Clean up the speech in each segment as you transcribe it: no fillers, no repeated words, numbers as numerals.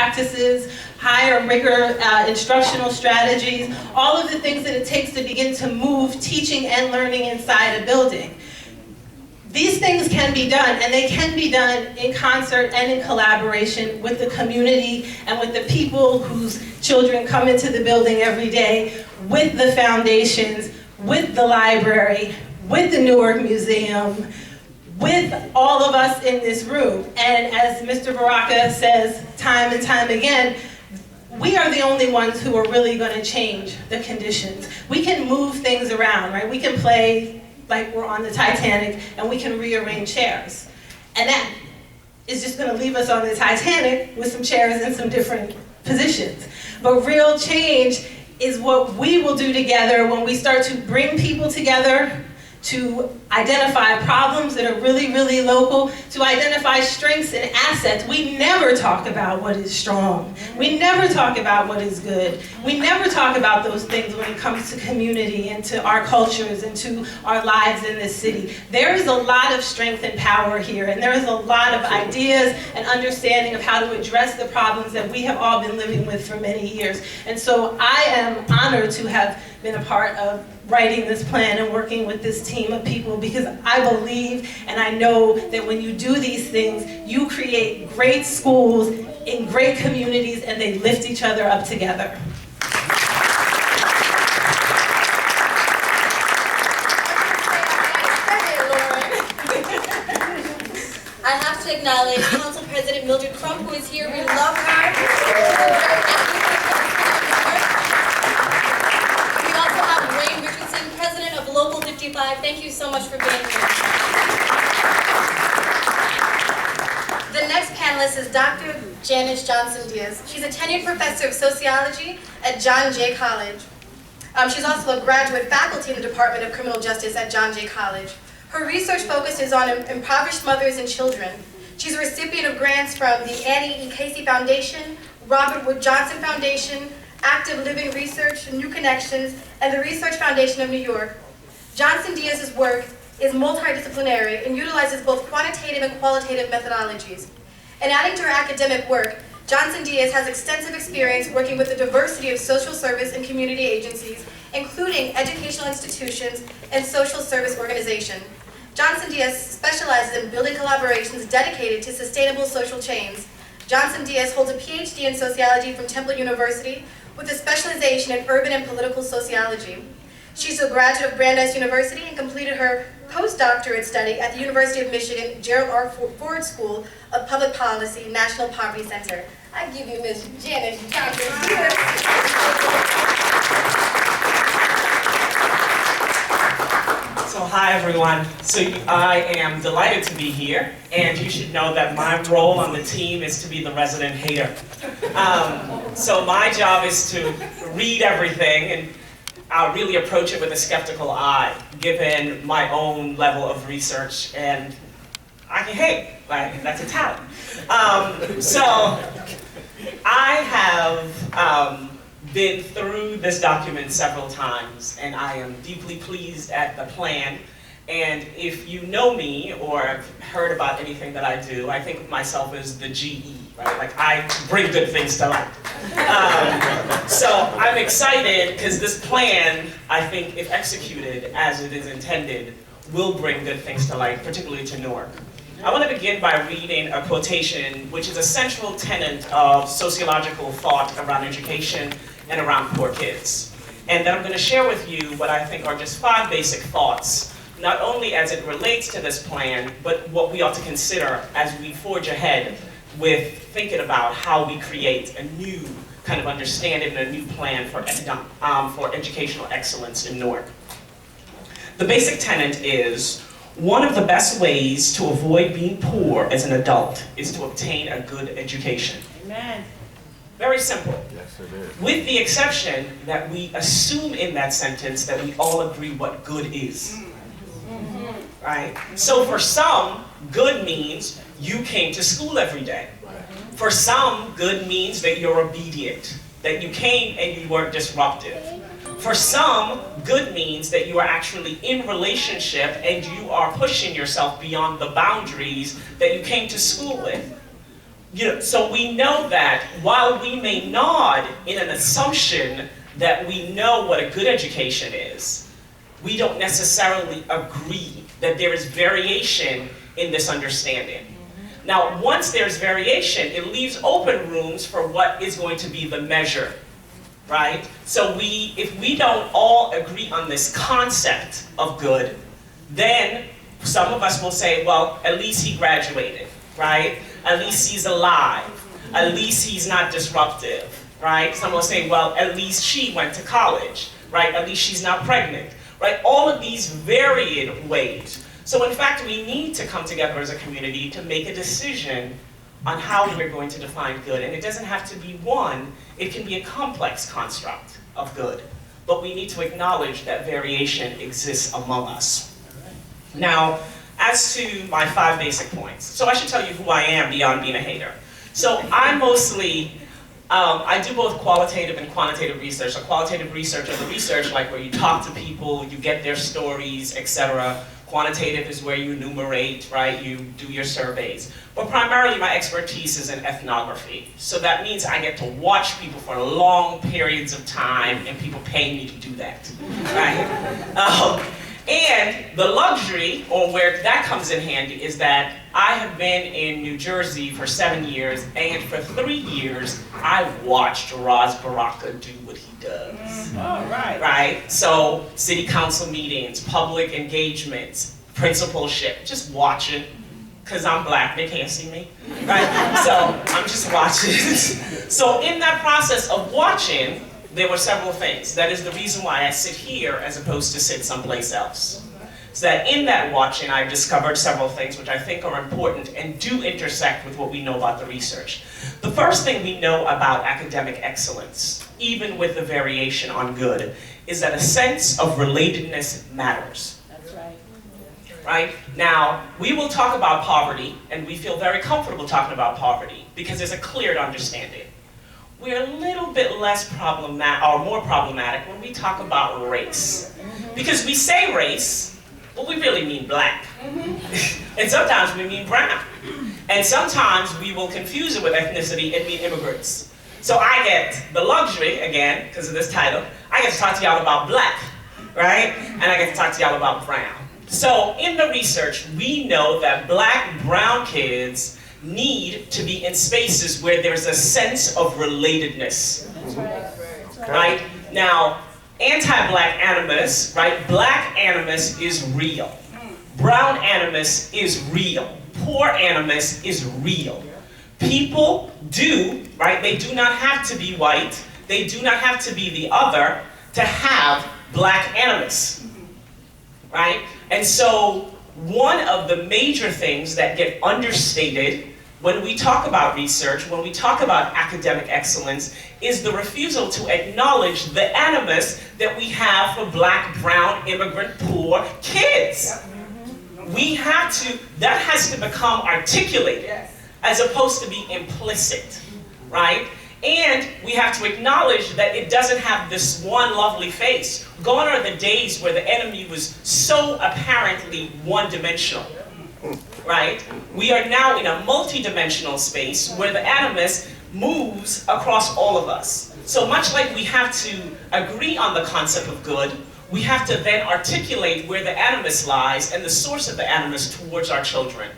practices, higher rigor, instructional strategies, all of the things that it takes to begin to move teaching and learning inside a building. These things can be done, and they can be done in concert and in collaboration with the community and with the people whose children come into the building every day, with the foundations, with the library, with the Newark Museum, with all of us in this room. And as Mr. Baraka says time and time again, we are the only ones who are really going to change the conditions. We can move things around, right? We can play like we're on the Titanic, and we can rearrange chairs. And that is just gonna leave us on the Titanic with some chairs in some different positions. But real change is what we will do together when we start to bring people together, to identify problems that are really, really local, to identify strengths and assets. We never talk about what is strong. We never talk about what is good. We never talk about those things when it comes to community and to our cultures and to our lives in this city. There is a lot of strength and power here, and there is a lot of ideas and understanding of how to address the problems that we have all been living with for many years. And so I am honored to have been a part of writing this plan and working with this team of people, because I believe and I know that when you do these things, you create great schools in great communities, and they lift each other up together. I have to acknowledge Council President Mildred Crump, who is here. We love her. Local 55, thank you so much for being here. The next panelist is Dr. Janice Johnson-Diaz. She's a tenured professor of sociology at John Jay College. She's also a graduate faculty in the Department of Criminal Justice at John Jay College. Her research focuses on impoverished mothers and children. She's a recipient of grants from the Annie E. Casey Foundation, Robert Wood Johnson Foundation, Active Living Research, New Connections, and the Research Foundation of New York. Johnson-Diaz's work is multidisciplinary and utilizes both quantitative and qualitative methodologies. In adding to her academic work, Johnson-Diaz has extensive experience working with a diversity of social service and community agencies, including educational institutions and social service organizations. Johnson-Diaz specializes in building collaborations dedicated to sustainable social change. Johnson-Diaz holds a PhD in sociology from Temple University with a specialization in urban and political sociology. She's a graduate of Brandeis University and completed her postdoctorate study at the University of Michigan Gerald R. Ford School of Public Policy, National Poverty Center. I give you Ms. Janice Johnson-Diaz. So hi everyone. So I am delighted to be here, and you should know that my role on the team is to be the resident hater. So my job is to read everything and I'll really approach it with a skeptical eye, given my own level of research, and I can hate, like, that's a talent. So I have been through this document several times, and I am deeply pleased at the plan. And if you know me or have heard about anything that I do, I think of myself as the GE, right? Like, I bring good things to life. So I'm excited because this plan, I think, if executed as it is intended, will bring good things to life, particularly to Newark. I want to begin by reading a quotation which is a central tenet of sociological thought around education and around poor kids. And then I'm going to share with you what I think are just 5 basic thoughts, not only as it relates to this plan, but what we ought to consider as we forge ahead with thinking about how we create a new kind of understanding and a new plan for educational excellence in Newark. The basic tenet is, one of the best ways to avoid being poor as an adult is to obtain a good education. Amen. Very simple. Yes, it is. With the exception that we assume in that sentence that we all agree what good is. Right? So for some, good means you came to school every day. For some, good means that you're obedient, that you came and you weren't disruptive. For some, good means that you are actually in relationship and you are pushing yourself beyond the boundaries that you came to school with. So we know that while we may nod in an assumption that we know what a good education is, we don't necessarily agree that there is variation in this understanding. Now, once there's variation, it leaves open rooms for what is going to be the measure, right? So if we don't all agree on this concept of good, then some of us will say, well, at least he graduated, right? At least he's alive. At least he's not disruptive, right? Some will say, well, at least she went to college, right? At least she's not pregnant, right? All of these varying ways. So in fact, we need to come together as a community to make a decision on how we're going to define good. And it doesn't have to be one, it can be a complex construct of good. But we need to acknowledge that variation exists among us. Now, as to my 5 basic points. So I should tell you who I am beyond being a hater. So I mostly, I do both qualitative and quantitative research. So qualitative research is the research like where you talk to people, you get their stories, etc. Quantitative is where you enumerate, right? You do your surveys. But primarily my expertise is in ethnography. So that means I get to watch people for long periods of time and people pay me to do that, right? And the luxury, or where that comes in handy, is that I have been in New Jersey for 7 years, and for 3 years, I watched Baraka do what he does. All right. Right? So, city council meetings, public engagements, principalship, just watching, because I'm black, they can't see me, right? So, I'm just watching. So, in that process of watching, there were several things. That is the reason why I sit here as opposed to sit someplace else. So that in that watching, I've discovered several things which I think are important and do intersect with what we know about the research. The first thing we know about academic excellence, even with the variation on good, is that a sense of relatedness matters. That's right. Right? Now, we will talk about poverty, and we feel very comfortable talking about poverty because there's a clear understanding. We're a little bit less problematic, or more problematic, when we talk about race. Because we say race, but we really mean black. And sometimes we mean brown. And sometimes we will confuse it with ethnicity and mean immigrants. So I get the luxury, again, because of this title, I get to talk to y'all about black, right? And I get to talk to y'all about brown. So in the research, we know that black, brown kids need to be in spaces where there's a sense of relatedness. That's right. Right? Now, anti-black animus, right? Black animus is real. Brown animus is real. Poor animus is real. People do, right? They do not have to be white. They do not have to be the other to have black animus. Right? And so, one of the major things that get understated when we talk about research, when we talk about academic excellence, is the refusal to acknowledge the animus that we have for black, brown, immigrant, poor kids. We have to, that has to become articulated as opposed to be implicit, right? And we have to acknowledge that it doesn't have this one lovely face. Gone are the days where the enemy was so apparently one-dimensional, right? We are now in a multi-dimensional space where the animus moves across all of us. So much like we have to agree on the concept of good, we have to then articulate where the animus lies and the source of the animus towards our children.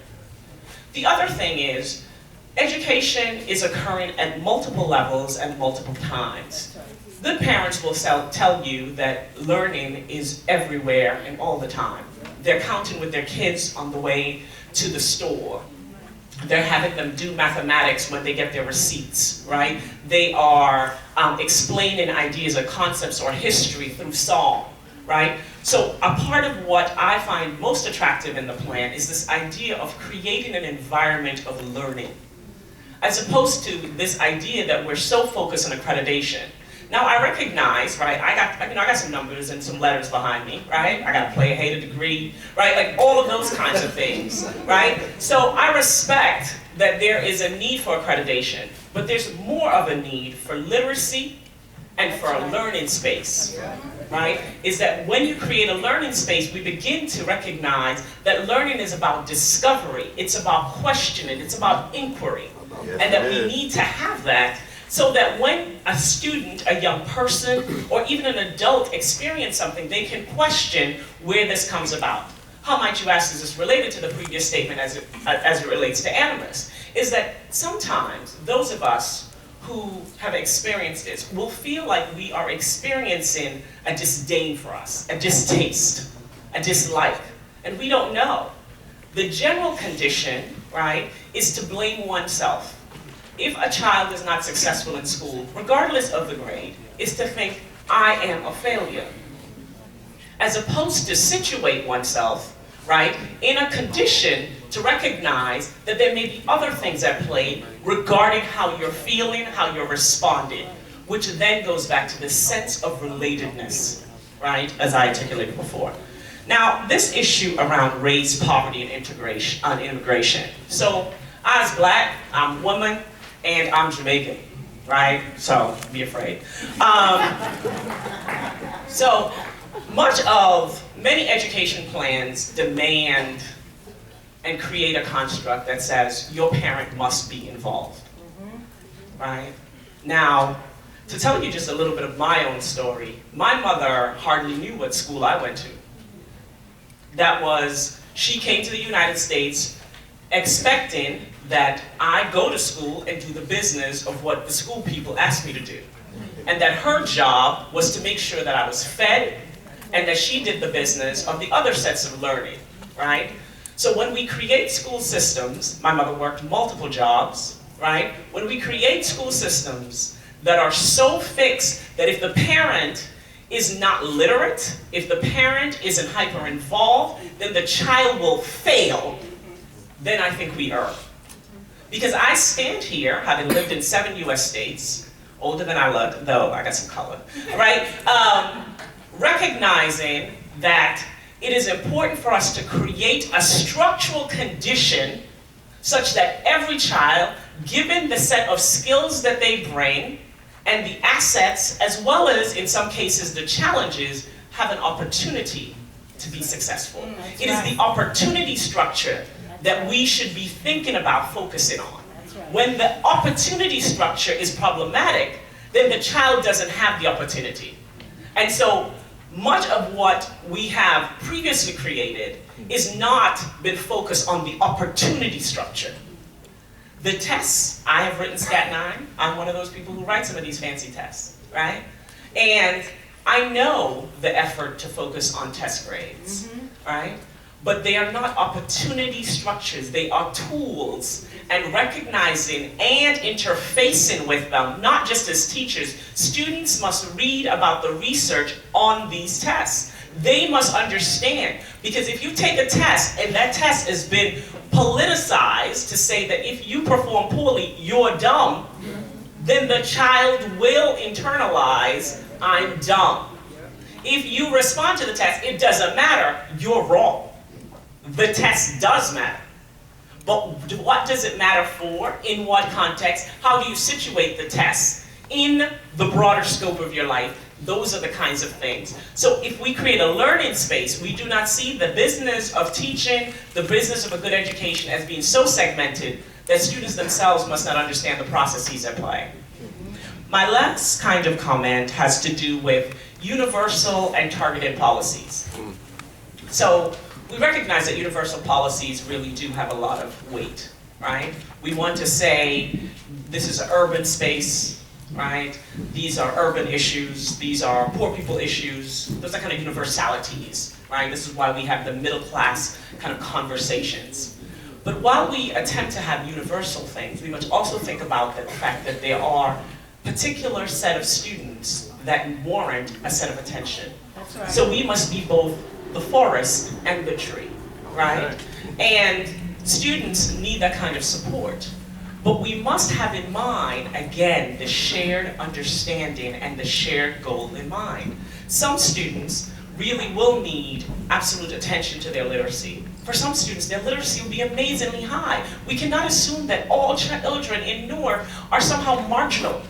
The other thing is, education is occurring at multiple levels and multiple times. Good parents will tell you that learning is everywhere and all the time. They're counting with their kids on the way to the store. They're having them do mathematics when they get their receipts, right? They are explaining ideas or concepts or history through song, right? So a part of what I find most attractive in the plan is this idea of creating an environment of learning, as opposed to this idea that we're so focused on accreditation. Now I recognize, right, I got some numbers and some letters behind me, right? I got a play, hate a degree, right? Like all of those kinds of things, right? So I respect that there is a need for accreditation, but there's more of a need for literacy and for a learning space, right? Is that when you create a learning space, we begin to recognize that learning is about discovery, it's about questioning, it's about inquiry. and that we need to have that so that when a student, a young person, or even an adult experience something, they can question where this comes about. How might you ask, is this related to the previous statement as it relates to animus? Is that sometimes those of us who have experienced this will feel like we are experiencing a disdain for us, a distaste, a dislike, and we don't know. The general condition, right, is to blame oneself. If a child is not successful in school, regardless of the grade, is to think, I am a failure. As opposed to situate oneself, right, in a condition to recognize that there may be other things at play regarding how you're feeling, how you're responding, which then goes back to the sense of relatedness, right, as I articulated before. Now, this issue around race, poverty, and immigration. So, I was black, I'm a woman, and I'm Jamaican, right? So, be afraid. So, many education plans demand and create a construct that says your parent must be involved, right? Now, to tell you just a little bit of my own story, my mother hardly knew what school I went to. She came to the United States expecting that I go to school and do the business of what the school people asked me to do. And that her job was to make sure that I was fed and that she did the business of the other sets of learning, right? So when we create school systems, my mother worked multiple jobs, right? When we create school systems that are so fixed that if the parent is not literate, if the parent isn't hyper-involved, then the child will fail, then I think we err. Because I stand here, having lived in 7 US states, older than I look, though I got some color, right? Recognizing that it is important for us to create a structural condition such that every child, given the set of skills that they bring, and the assets, as well as, in some cases, the challenges, have an opportunity to be successful. It is the opportunity structure that we should be thinking about focusing on. When the opportunity structure is problematic, then the child doesn't have the opportunity. And so much of what we have previously created is not been focused on the opportunity structure. The tests, I have written Stat 9. I'm one of those people who write some of these fancy tests, right? And I know the effort to focus on test grades, right? But they are not opportunity structures. They are tools, and recognizing and interfacing with them, not just as teachers. Students must read about the research on these tests. They must understand, because if you take a test and that test has been politicized to say that if you perform poorly, you're dumb, then the child will internalize, I'm dumb. If you respond to the test, it doesn't matter, you're wrong. The test does matter. But what does it matter for? In what context? How do you situate the test in the broader scope of your life? Those are the kinds of things. So if we create a learning space, we do not see the business of teaching, the business of a good education as being so segmented that students themselves must not understand the processes at play. My last kind of comment has to do with universal and targeted policies. So we recognize that universal policies really do have a lot of weight, right? We want to say, this is an urban space, right? These are urban issues, these are poor people issues, those are kind of universalities, right? This is why we have the middle class kind of conversations. But while we attempt to have universal things, we must also think about the fact that there are particular set of students that warrant a set of attention. That's right. So we must be both the forest and the tree, right? And students need that kind of support. But we must have in mind, again, the shared understanding and the shared goal in mind. Some students really will need absolute attention to their literacy. For some students, their literacy will be amazingly high. We cannot assume that all children in Newark are somehow marginal.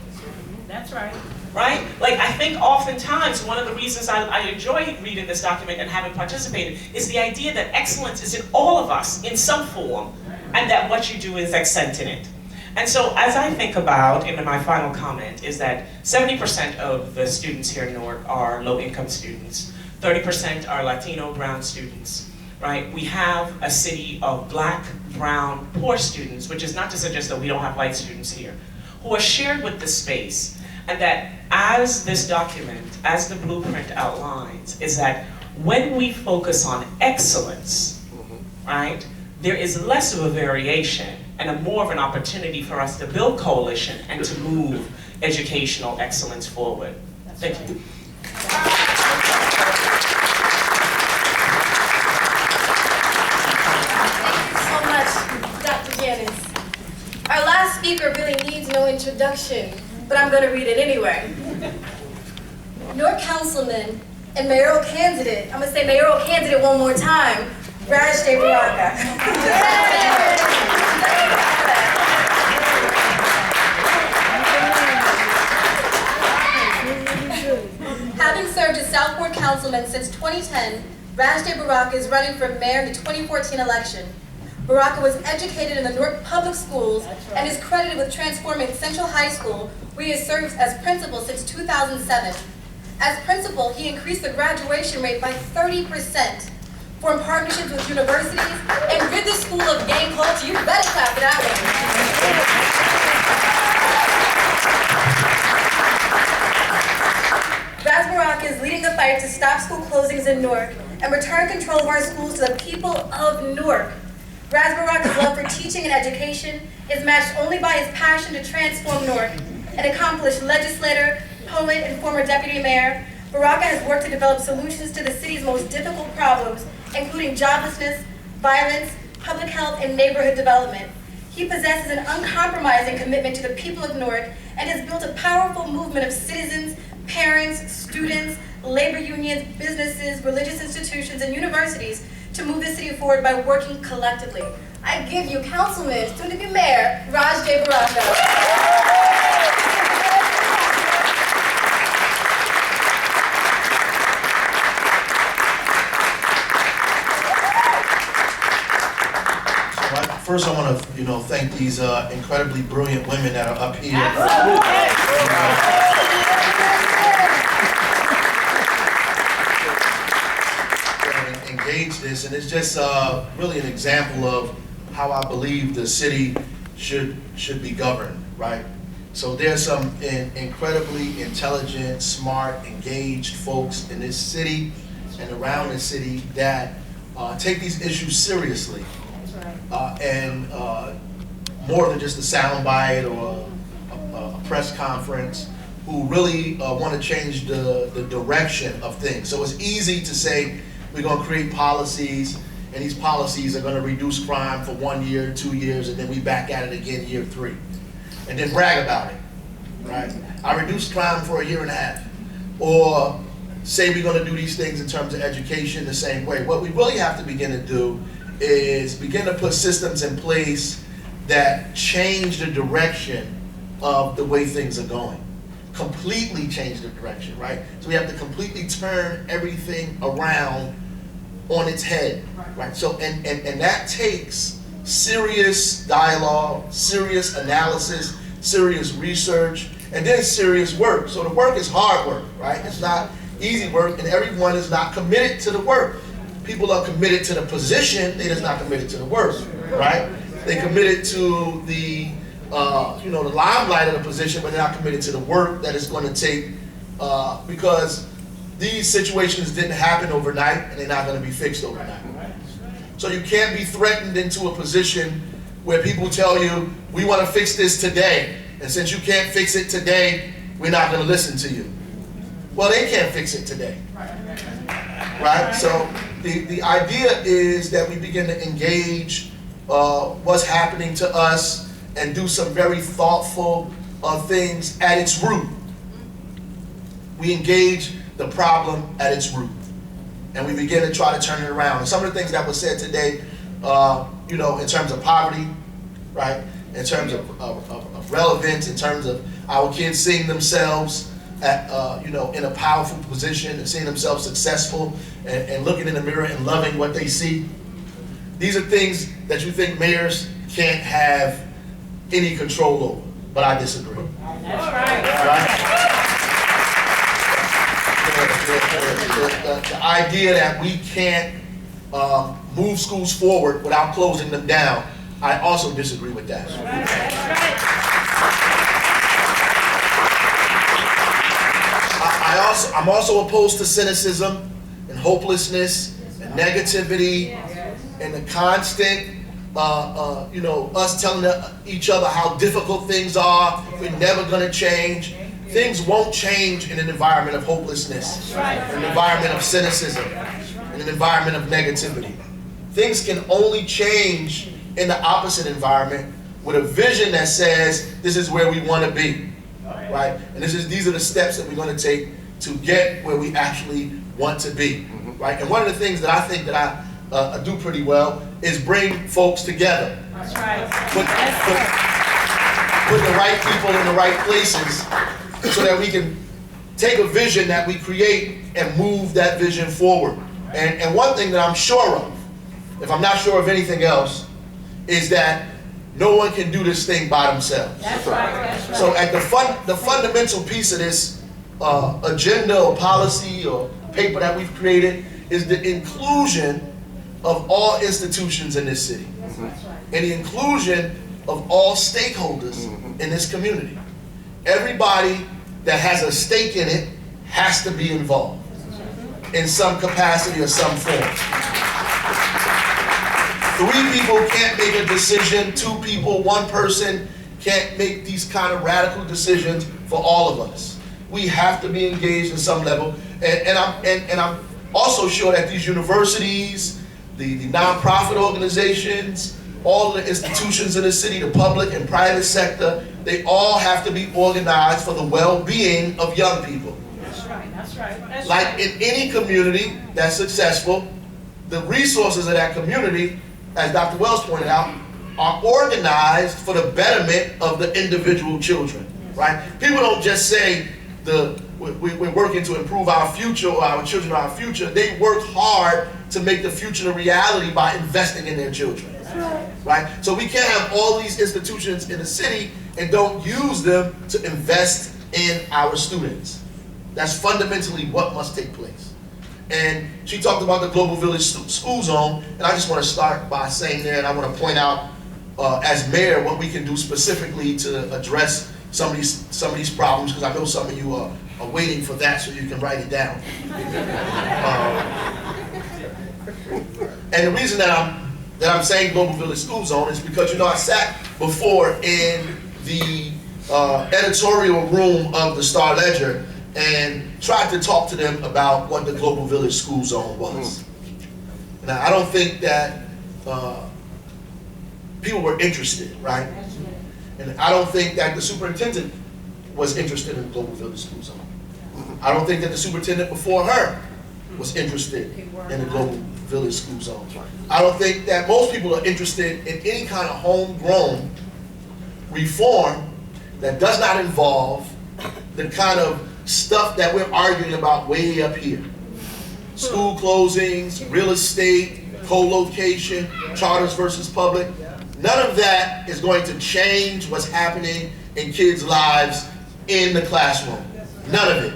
That's right. Right? Like, I think oftentimes one of the reasons I enjoy reading this document and having participated is the idea that excellence is in all of us in some form, and that what you do is accenting it. And so as I think about, and my final comment, is that 70% of the students here in Newark are low-income students. 30% are Latino, brown students, right? We have a city of black, brown, poor students, which is not to suggest that we don't have white students here, who are shared with the space. And that as this document, as the blueprint outlines, is that when we focus on excellence, right, there is less of a variation and more of an opportunity for us to build coalition and to move educational excellence forward. Thank you. Thank you so much, Dr. Janice. Our last speaker really needs no introduction, but I'm going to read it anyway. Newark Councilman and mayoral candidate, I'm going to say mayoral candidate one more time, Baraka. Having served as Southport Councilman since 2010, Baraka is running for mayor in the 2014 election. Baraka was educated in the Newark Public Schools and is credited with transforming Central High School, where he has served as principal since 2007. As principal, he increased the graduation rate by 30%, formed partnerships with universities, and rid the school of gang culture. You better clap it out. Baraka is leading the fight to stop school closings in Newark and return control of our schools to the people of Newark. Baraka's love for teaching and education is matched only by his passion to transform Newark. An accomplished legislator, poet, and former deputy mayor, Baraka has worked to develop solutions to the city's most difficult problems, including joblessness, violence, public health, and neighborhood development. He possesses an uncompromising commitment to the people of Newark and has built a powerful movement of citizens, parents, students, labor unions, businesses, religious institutions, and universities to move the city forward by working collectively. I give you Councilman, soon-to-be Mayor, Baraka. First, I want to, thank these incredibly brilliant women that are up here. Engage this, and it's just really an example of how I believe the city should be governed, right? So there's some incredibly intelligent, smart, engaged folks in this city and around the city that take these issues seriously. And more than just a soundbite or a press conference, who really want to change the direction of things. So it's easy to say we're going to create policies, and these policies are going to reduce crime for 1 year, 2 years, and then we back at it again year 3, and then brag about it, right? I reduced crime for 1.5 years, or say we're going to do these things in terms of education the same way. What we really have to begin to do is begin to put systems in place that change the direction of the way things are going. Completely change the direction, right? So we have to completely turn everything around on its head, right? So, and that takes serious dialogue, serious analysis, serious research, and then serious work. So the work is hard work, right? It's not easy work, and everyone is not committed to the work. People are committed to the position, they're just not committed to the work, right? They're committed to the the limelight of the position, but they're not committed to the work that it's going to take, because these situations didn't happen overnight, and they're not going to be fixed overnight. So you can't be threatened into a position where people tell you, we want to fix this today, and since you can't fix it today, we're not going to listen to you. Well, they can't fix it today, right? So the idea is that we begin to engage what's happening to us and do some very thoughtful things at its root. We engage the problem at its root, and we begin to try to turn it around. And some of the things that were said today, in terms of poverty, right? In terms of relevance, in terms of our kids seeing themselves at, in a powerful position and seeing themselves successful and looking in the mirror and loving what they see. These are things that you think mayors can't have any control over. But I disagree. That's right. The idea that we can't move schools forward without closing them down, I also disagree with that. I'm also opposed to cynicism and hopelessness and negativity and the constant, us telling each other how difficult things are. We're never going to change. Things won't change in an environment of hopelessness, an environment of cynicism, in an environment of negativity. Things can only change in the opposite environment with a vision that says this is where we want to be, right? And these are the steps that we're going to take to get where we actually want to be, right? And one of the things that I think that I do pretty well is bring folks together. That's right. Put the right people in the right places so that we can take a vision that we create and move that vision forward. And one thing that I'm sure of, if I'm not sure of anything else, is that no one can do this thing by themselves. That's right. That's right. So at the fundamental piece of this agenda or policy or paper that we've created is the inclusion of all institutions in this city. And the inclusion of all stakeholders in this community. Everybody that has a stake in it has to be involved in some capacity or some form. 3 people can't make a decision, 2 people, 1 person can't make these kind of radical decisions for all of us. We have to be engaged in some level. And I'm also sure that these universities, the nonprofit organizations, all of the institutions in the city, the public and private sector, they all have to be organized for the well-being of young people. That's right. That's right. That's Like right. in any community that's successful, the resources of that community, as Dr. Wells pointed out, are organized for the betterment of the individual children, right? People don't just say we're working to improve our future or our children are our future. They work hard to make the future a reality by investing in their children, right? So we can't have all these institutions in the city and don't use them to invest in our students. That's fundamentally what must take place. And she talked about the Global Village School Zone, and I just want to start by saying there, and I want to point out as mayor what we can do specifically to address some of these problems, because I know some of you are waiting for that so you can write it down. And the reason that I'm saying Global Village School Zone is because, I sat before in the editorial room of the Star Ledger and tried to talk to them about what the Global Village School Zone was. Now, I don't think that people were interested, right? And I don't think that the superintendent was interested in the Global Village School Zone. I don't think that the superintendent before her was interested in the Global Village School Zone. I don't think that most people are interested in any kind of homegrown reform that does not involve the kind of stuff that we're arguing about way up here. School closings, real estate, co-location, charters versus public. None of that is going to change what's happening in kids' lives in the classroom. None of it.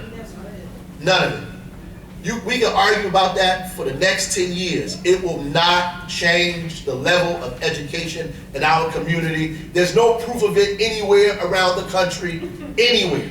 None of it. We can argue about that for the next 10 years. It will not change the level of education in our community. There's no proof of it anywhere around the country, anywhere.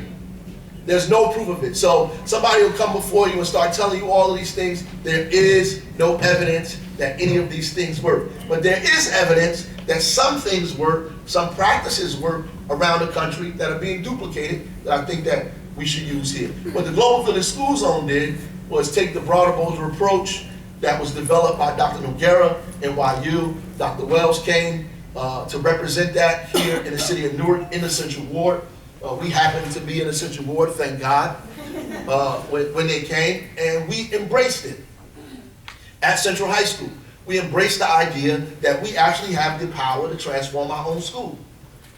There's no proof of it. So somebody will come before you and start telling you all of these things. There is no evidence that any of these things work. But there is evidence that some things work, some practices work around the country that are being duplicated that I think that we should use here. What the Global Village School Zone did was take the broader bolder approach that was developed by Dr. Noguera, NYU. Dr. Wells came to represent that here in the city of Newark in the Central Ward. We happened to be in the Central Ward, thank God, when they came, and we embraced it. At Central High School, we embraced the idea that we actually have the power to transform our own school.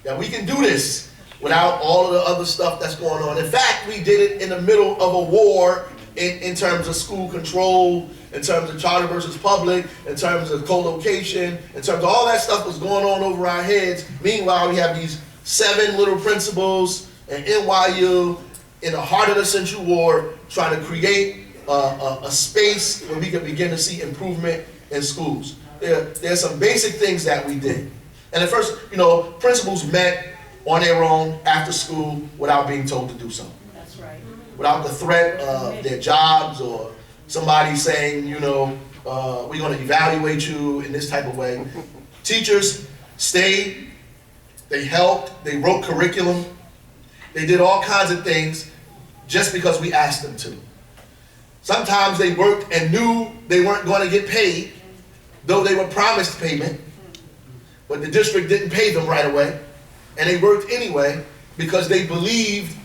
That we can do this without all of the other stuff that's going on. In fact, we did it in the middle of a war in terms of school control, in terms of charter versus public, in terms of co-location, in terms of all that stuff was going on over our heads. Meanwhile, we have these 7 little principals in NYU in the heart of the Central Ward trying to create a space where we can begin to see improvement in schools. There's some basic things that we did. And at first, principals met on their own after school without being told to do so. That's right. Without the threat of their jobs or somebody saying, we're going to evaluate you in this type of way. Teachers stayed, they helped, they wrote curriculum, they did all kinds of things just because we asked them to. Sometimes they worked and knew they weren't going to get paid, though they were promised payment, but the district didn't pay them right away, and they worked anyway because they believed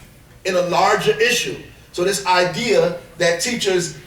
in a larger issue. So this idea that teachers